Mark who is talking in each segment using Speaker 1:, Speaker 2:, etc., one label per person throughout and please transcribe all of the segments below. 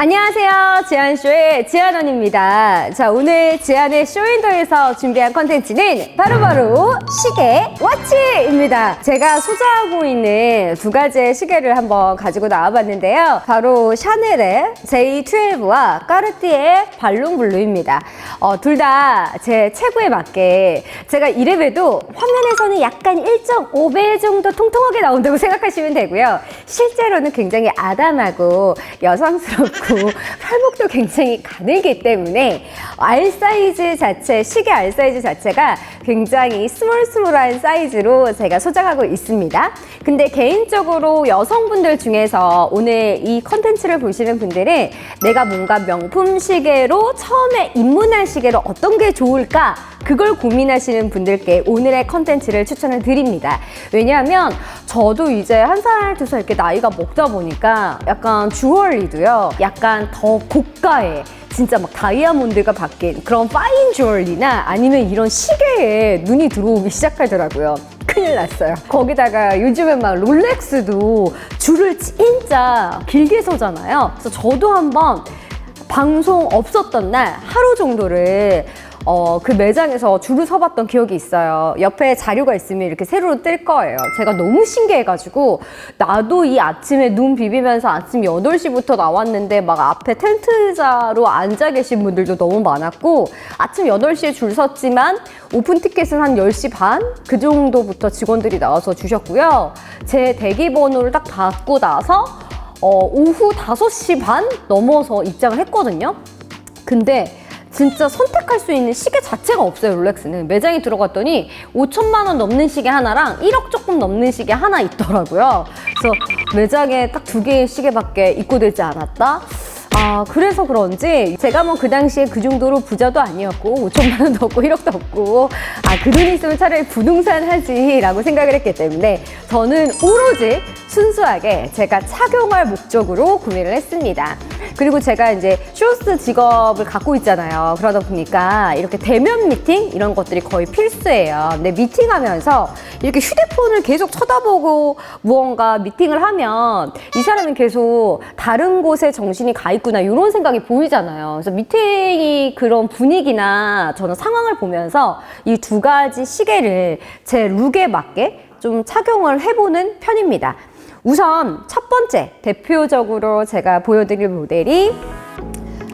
Speaker 1: 안녕하세요. 지안쇼의 지안언입니다. 자, 오늘 지안의 쇼윈도에서 준비한 컨텐츠는 바로 시계 워치입니다. 제가 소장하고 있는 두 가지의 시계를 한번 가지고 나와봤는데요. 바로 샤넬의 J12와 까르띠에의 발롱블루입니다. 둘 다 제 체구에 맞게 제가 이래봬도 화면에서는 약간 1.5배 정도 통통하게 나온다고 생각하시면 되고요. 실제로는 굉장히 아담하고 여성스럽고 팔목도 굉장히 가늘기 때문에 알 사이즈 자체, 시계 알 사이즈 자체가 굉장히 스몰한 사이즈로 제가 소장하고 있습니다. 근데 개인적으로 여성분들 중에서 오늘 이 컨텐츠를 보시는 분들은 내가 뭔가 명품 시계로 처음에 입문할 시계로 어떤 게 좋을까? 그걸 고민하시는 분들께 오늘의 컨텐츠를 추천을 드립니다. 왜냐하면 저도 이제 한 살, 두 살 이렇게 나이가 먹다 보니까 약간 주얼리도요. 약간 더 고가의 진짜 막 다이아몬드가 바뀐 그런 파인 주얼리나 아니면 이런 시계에 눈이 들어오기 시작하더라고요. 큰일 났어요. 거기다가 요즘엔 막 롤렉스도 줄을 진짜 길게 서잖아요. 그래서 저도 한번 방송 없었던 날 하루 정도를 그 매장에서 줄을 서봤던 기억이 있어요. 옆에 자료가 있으면 이렇게 세로로 뜰 거예요. 제가 너무 신기해가지고 나도 이 아침에 눈 비비면서 아침 8시부터 나왔는데 막 앞에 텐트자로 앉아 계신 분들도 너무 많았고 아침 8시에 줄 섰지만 오픈 티켓은 한 10시 반? 그 정도부터 직원들이 나와서 주셨고요. 제 대기번호를 딱 받고 나서 오후 5시 반 넘어서 입장을 했거든요. 근데 진짜 선택할 수 있는 시계 자체가 없어요. 롤렉스는 매장에 들어갔더니 5천만 원 넘는 시계 하나랑 1억 조금 넘는 시계 하나 있더라고요. 그래서 매장에 딱 두 개의 시계밖에 입고되지 않았다. 그래서 그런지 제가 뭐 그 당시에 그 정도로 부자도 아니었고 5천만 원도 없고 1억도 없고 그 돈이 있으면 차라리 부동산 하지 라고 생각을 했기 때문에 저는 오로지 순수하게 제가 착용할 목적으로 구매를 했습니다. 그리고 제가 이제 쇼호스트 직업을 갖고 있잖아요. 그러다 보니까 이렇게 대면 미팅 이런 것들이 거의 필수예요. 근데 미팅하면서 이렇게 휴대폰을 계속 쳐다보고 무언가 미팅을 하면 이 사람은 계속 다른 곳에 정신이 가 있구나 이런 생각이 보이잖아요. 그래서 미팅이 그런 분위기나 저는 상황을 보면서 이 두 가지 시계를 제 룩에 맞게 좀 착용을 해보는 편입니다. 우선 첫 번째 대표적으로 제가 보여드릴 모델이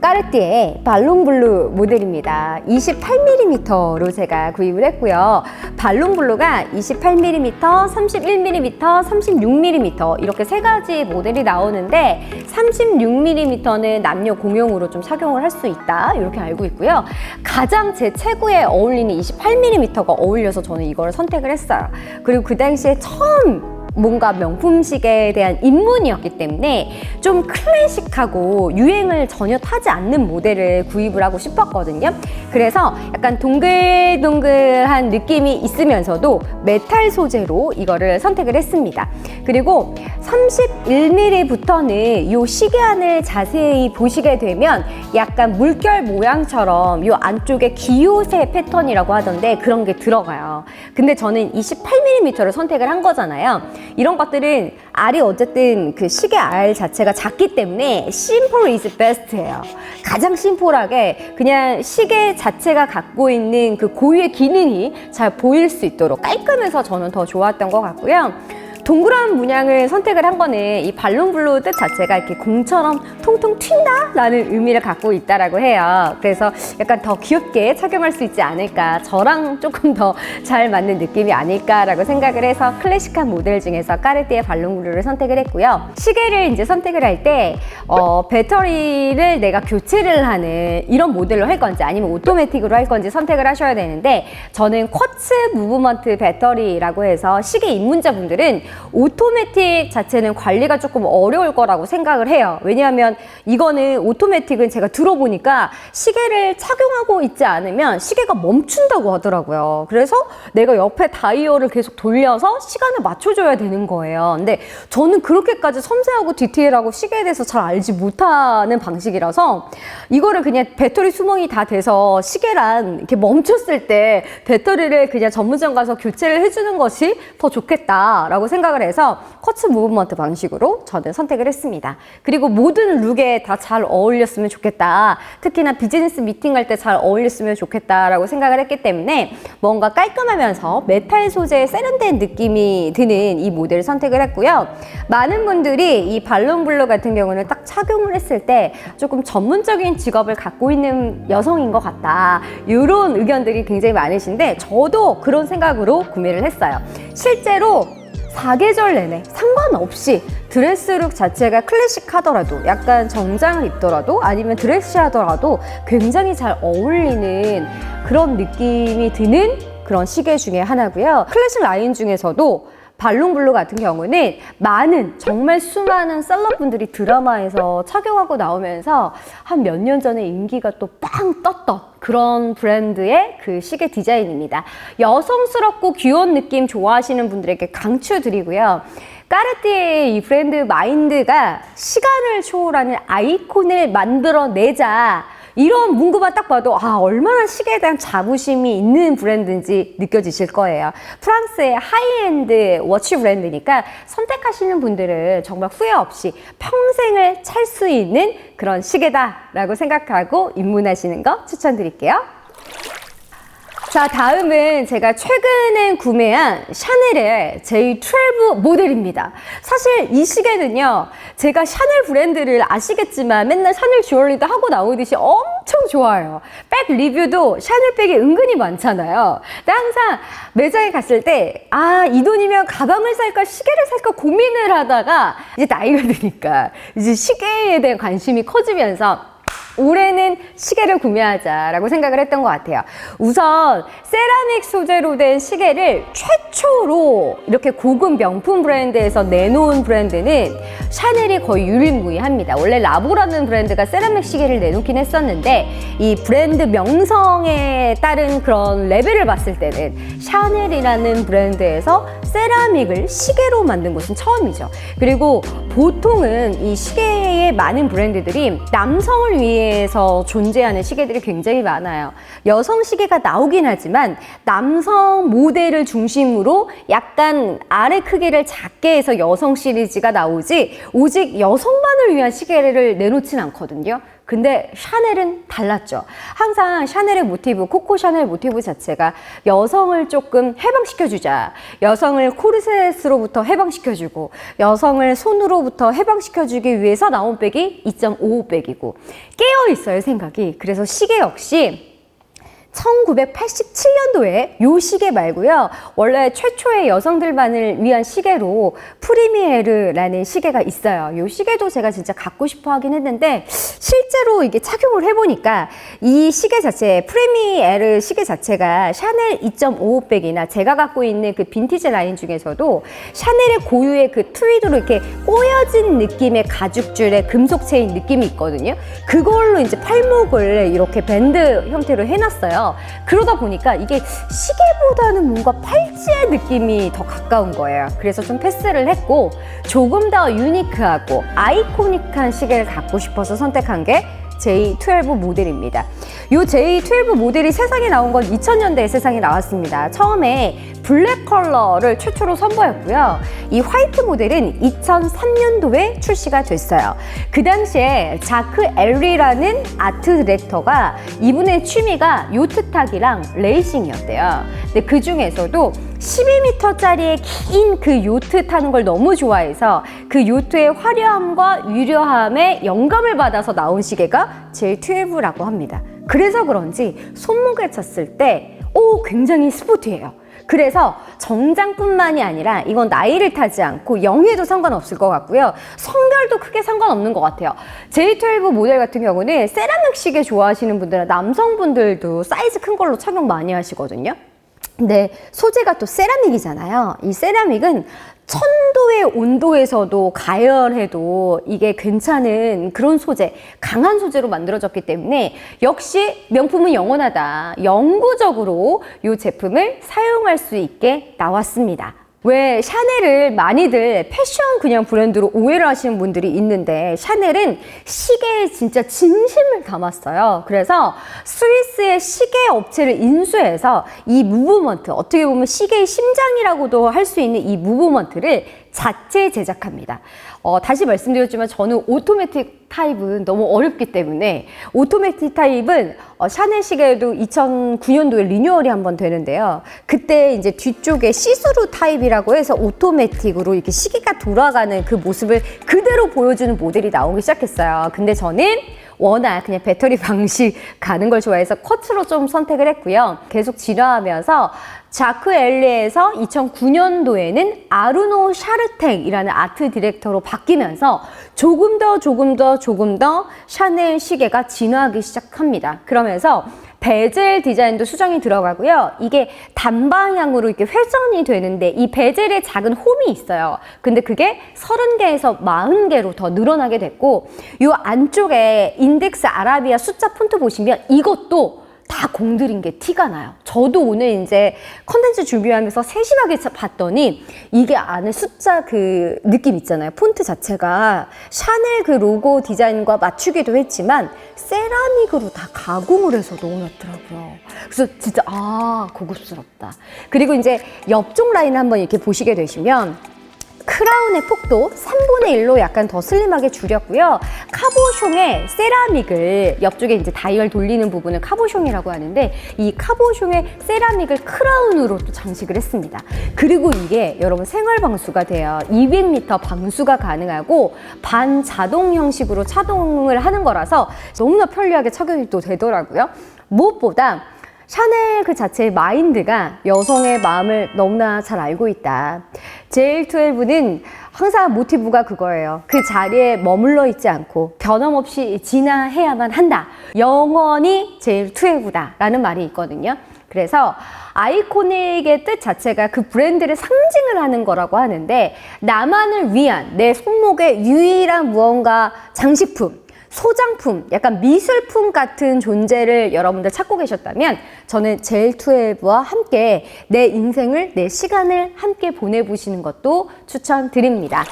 Speaker 1: 까르띠에 발롱블루 모델입니다. 28mm로 제가 구입을 했고요. 발롱블루가 28mm, 31mm, 36mm 이렇게 세 가지 모델이 나오는데 36mm는 남녀 공용으로 좀 착용을 할 수 있다 이렇게 알고 있고요. 가장 제 체구에 어울리는 28mm가 어울려서 저는 이걸 선택을 했어요. 그리고 그 당시에 처음 뭔가 명품 시계에 대한 입문이었기 때문에 좀 클래식하고 유행을 전혀 타지 않는 모델을 구입을 하고 싶었거든요. 그래서 약간 동글동글한 느낌이 있으면서도 메탈 소재로 이거를 선택을 했습니다. 그리고 31mm부터는 이 시계 안을 자세히 보시게 되면 약간 물결 모양처럼 이 안쪽에 기요새 패턴이라고 하던데 그런 게 들어가요. 근데 저는 28mm를 선택을 한 거잖아요. 이런 것들은 알이 어쨌든 그 시계 알 자체가 작기 때문에 simple is best예요. 가장 심플하게 그냥 시계 자체가 갖고 있는 그 고유의 기능이 잘 보일 수 있도록 깔끔해서 저는 더 좋았던 것 같고요. 동그란 문양을 선택을 한 거는 이 발롱블루 뜻 자체가 이렇게 공처럼 통통 튄다 라는 의미를 갖고 있다라고 해요. 그래서 약간 더 귀엽게 착용할 수 있지 않을까, 저랑 조금 더 잘 맞는 느낌이 아닐까라고 생각을 해서 클래식한 모델 중에서 까르띠에 발롱블루를 선택을 했고요. 시계를 이제 선택을 할 때 배터리를 내가 교체를 하는 이런 모델로 할 건지 아니면 오토매틱으로 할 건지 선택을 하셔야 되는데 저는 쿼츠 무브먼트 배터리라고 해서 시계 입문자분들은 오토매틱 자체는 관리가 조금 어려울 거라고 생각을 해요. 왜냐하면 이거는 오토매틱은 제가 들어보니까 시계를 착용하고 있지 않으면 시계가 멈춘다고 하더라고요. 그래서 내가 옆에 다이얼을 계속 돌려서 시간을 맞춰줘야 되는 거예요. 근데 저는 그렇게까지 섬세하고 디테일하고 시계에 대해서 잘 알지 못하는 방식이라서 이거를 그냥 배터리 수명이 다 돼서 시계란 이렇게 멈췄을 때 배터리를 그냥 전문점 가서 교체를 해주는 것이 더 좋겠다라고 생각을 생각을 해서 커츠 무브먼트 방식으로 저는 선택을 했습니다. 그리고 모든 룩에 다 잘 어울렸으면 좋겠다. 특히나 비즈니스 미팅 갈 때 잘 어울렸으면 좋겠다라고 생각을 했기 때문에 뭔가 깔끔하면서 메탈 소재의 세련된 느낌이 드는 이 모델을 선택을 했고요. 많은 분들이 이 발론 블루 같은 경우는 딱 착용을 했을 때 조금 전문적인 직업을 갖고 있는 여성인 것 같다. 이런 의견들이 굉장히 많으신데 저도 그런 생각으로 구매를 했어요. 실제로 사계절 내내 상관없이 드레스룩 자체가 클래식하더라도 약간 정장을 입더라도 아니면 드레시하더라도 굉장히 잘 어울리는 그런 느낌이 드는 그런 시계 중에 하나고요. 클래식 라인 중에서도 발론 블루 같은 경우는 정말 수많은 셀럽분들이 드라마에서 착용하고 나오면서 한 몇 년 전에 인기가 또 빵 떴던 그런 브랜드의 그 시계 디자인입니다. 여성스럽고 귀여운 느낌 좋아하시는 분들에게 강추드리고요. 까르띠에의 이 브랜드 마인드가 시간을 초월하는 아이콘을 만들어내자, 이런 문구만 딱 봐도 얼마나 시계에 대한 자부심이 있는 브랜드인지 느껴지실 거예요. 프랑스의 하이엔드 워치 브랜드니까 선택하시는 분들은 정말 후회 없이 평생을 찰 수 있는 그런 시계다라고 생각하고 입문하시는 거 추천드릴게요. 자, 다음은 제가 최근에 구매한 샤넬의 J12 모델입니다. 사실 이 시계는요, 제가 샤넬 브랜드를 아시겠지만 맨날 샤넬 주얼리도 하고 나오듯이 엄청 좋아요. 백 리뷰도 샤넬 백이 은근히 많잖아요. 근데 항상 매장에 갔을 때 이 돈이면 가방을 살까 시계를 살까 고민을 하다가 이제 나이가 드니까 이제 시계에 대한 관심이 커지면서 올해는 시계를 구매하자라고 생각을 했던 것 같아요. 우선 세라믹 소재로 된 시계를 최초로 이렇게 고급 명품 브랜드에서 내놓은 브랜드는 샤넬이 거의 유일무이합니다. 원래 라보라는 브랜드가 세라믹 시계를 내놓긴 했었는데 이 브랜드 명성에 따른 그런 레벨을 봤을 때는 샤넬이라는 브랜드에서 세라믹을 시계로 만든 곳은 처음이죠. 그리고 보통은 이 시계의 많은 브랜드들이 남성을 위해서 존재하는 시계들이 굉장히 많아요. 여성 시계가 나오긴 하지만 남성 모델을 중심으로 약간 아래 크기를 작게 해서 여성 시리즈가 나오지 오직 여성만을 위한 시계를 내놓진 않거든요. 근데 샤넬은 달랐죠. 항상 샤넬의 모티브, 코코 샤넬 모티브 자체가 여성을 조금 해방시켜주자. 여성을 코르셋으로부터 해방시켜주고 여성을 손으로부터 해방시켜주기 위해서 나온 백이 2.55백이고 깨어있어요, 생각이. 그래서 시계 역시 1987년도에 요 시계 말고요. 원래 최초의 여성들만을 위한 시계로 프리미에르라는 시계가 있어요. 요 시계도 제가 진짜 갖고 싶어 하긴 했는데 실제로 이게 착용을 해보니까 이 시계 자체, 프리미에르 시계 자체가 샤넬 2.55백이나 제가 갖고 있는 그 빈티지 라인 중에서도 샤넬의 고유의 그 트위드로 이렇게 꼬여진 느낌의 가죽줄의 금속 체인 느낌이 있거든요. 그걸로 이제 팔목을 이렇게 밴드 형태로 해놨어요. 그러다 보니까 이게 시계보다는 뭔가 팔찌의 느낌이 더 가까운 거예요. 그래서 좀 패스를 했고 조금 더 유니크하고 아이코닉한 시계를 갖고 싶어서 선택한 게 J12 모델입니다. 이 J12 모델이 세상에 나온 건 2000년대에 세상에 나왔습니다. 처음에 블랙 컬러를 최초로 선보였고요. 이 화이트 모델은 2003년도에 출시가 됐어요. 그 당시에 자크 엘리라는 아트 디렉터가 이분의 취미가 요트 타기랑 레이싱이었대요. 근데 그 중에서도 12m짜리의 긴 그 요트 타는 걸 너무 좋아해서 그 요트의 화려함과 유려함에 영감을 받아서 나온 시계가 J12라고 합니다. 그래서 그런지 손목에 찼을 때 굉장히 스포티해요. 그래서 정장뿐만이 아니라 이건 나이를 타지 않고 영해도 상관없을 것 같고요. 성별도 크게 상관없는 것 같아요. J12 모델 같은 경우는 세라믹 시계 좋아하시는 분들은 남성분들도 사이즈 큰 걸로 착용 많이 하시거든요. 근데 소재가 또 세라믹이잖아요. 이 세라믹은 1000도의 온도에서도 가열해도 이게 괜찮은 그런 소재, 강한 소재로 만들어졌기 때문에 역시 명품은 영원하다. 영구적으로 이 제품을 사용할 수 있게 나왔습니다. 왜 샤넬을 많이들 패션 그냥 브랜드로 오해를 하시는 분들이 있는데 샤넬은 시계에 진짜 진심을 담았어요. 그래서 스위스의 시계 업체를 인수해서 이 무브먼트, 어떻게 보면 시계의 심장이라고도 할 수 있는 이 무브먼트를 자체 제작합니다. 다시 말씀드렸지만 저는 오토매틱 타입은 너무 어렵기 때문에 오토매틱 타입은 샤넬 시계도 2009년도에 리뉴얼이 한번 되는데요. 그때 이제 뒤쪽에 시스루 타입이라고 해서 오토매틱으로 이렇게 시계가 돌아가는 그 모습을 그대로 보여주는 모델이 나오기 시작했어요. 근데 저는 워낙 그냥 배터리 방식 가는 걸 좋아해서 쿼츠로 좀 선택을 했고요. 계속 진화하면서 자크 엘리에서 2009년도에는 아루노 샤르텍이라는 아트 디렉터로 바뀌면서 조금 더 샤넬 시계가 진화하기 시작합니다. 그러면서 베젤 디자인도 수정이 들어가고요. 이게 단방향으로 이렇게 회전이 되는데 이 베젤에 작은 홈이 있어요. 근데 그게 30개에서 40개로 더 늘어나게 됐고 이 안쪽에 인덱스 아라비아 숫자 폰트 보시면 이것도 다 공들인 게 티가 나요. 저도 오늘 이제 컨텐츠 준비하면서 세심하게 봤더니 이게 안에 숫자 그 느낌 있잖아요. 폰트 자체가 샤넬 그 로고 디자인과 맞추기도 했지만 세라믹으로 다 가공을 해서 넣어놨더라고요. 그래서 진짜 고급스럽다. 그리고 이제 옆쪽 라인 한번 이렇게 보시게 되시면 크라운의 폭도 3분의 1로 약간 더 슬림하게 줄였고요. 카보숑의 세라믹을 옆쪽에 이제 다이얼 돌리는 부분을 카보숑이라고 하는데 이 카보숑의 세라믹을 크라운으로 또 장식을 했습니다. 그리고 이게 여러분 생활 방수가 돼요. 200m 방수가 가능하고 반자동 형식으로 차동을 하는 거라서 너무나 편리하게 착용이 또 되더라고요. 무엇보다 샤넬 그 자체의 마인드가 여성의 마음을 너무나 잘 알고 있다. JL12는 항상 모티브가 그거예요. 그 자리에 머물러 있지 않고 변함없이 진화해야만 한다. 영원히 JL12다 라는 말이 있거든요. 그래서 아이코닉의 뜻 자체가 그 브랜드를 상징을 하는 거라고 하는데 나만을 위한 내 손목의 유일한 무언가 장식품, 소장품, 약간 미술품 같은 존재를 여러분들 찾고 계셨다면 저는 JL12와 함께 내 인생을, 내 시간을 함께 보내보시는 것도 추천드립니다.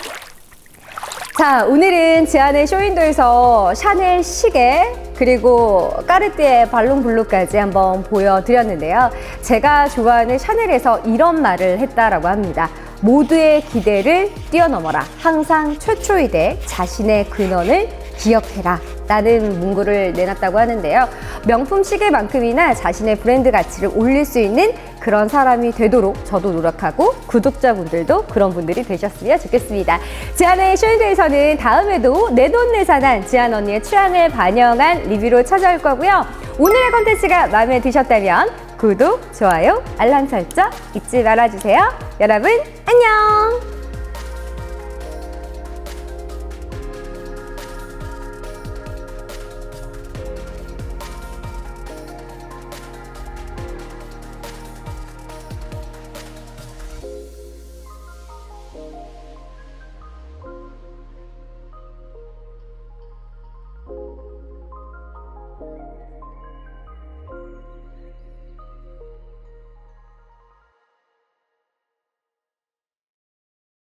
Speaker 1: 자, 오늘은 지안의 쇼윈도에서 샤넬 시계 그리고 까르띠에 발롱블루까지 한번 보여드렸는데요. 제가 좋아하는 샤넬에서 이런 말을 했다라고 합니다. 모두의 기대를 뛰어넘어라. 항상 최초이되 자신의 근원을 기억해라 라는 문구를 내놨다고 하는데요. 명품 시계만큼이나 자신의 브랜드 가치를 올릴 수 있는 그런 사람이 되도록 저도 노력하고 구독자분들도 그런 분들이 되셨으면 좋겠습니다. 지안의 쇼윈도에서는 다음에도 내돈내산한 지안 언니의 취향을 반영한 리뷰로 찾아올 거고요. 오늘의 컨텐츠가 마음에 드셨다면 구독, 좋아요, 알람 설정 잊지 말아주세요. 여러분 안녕!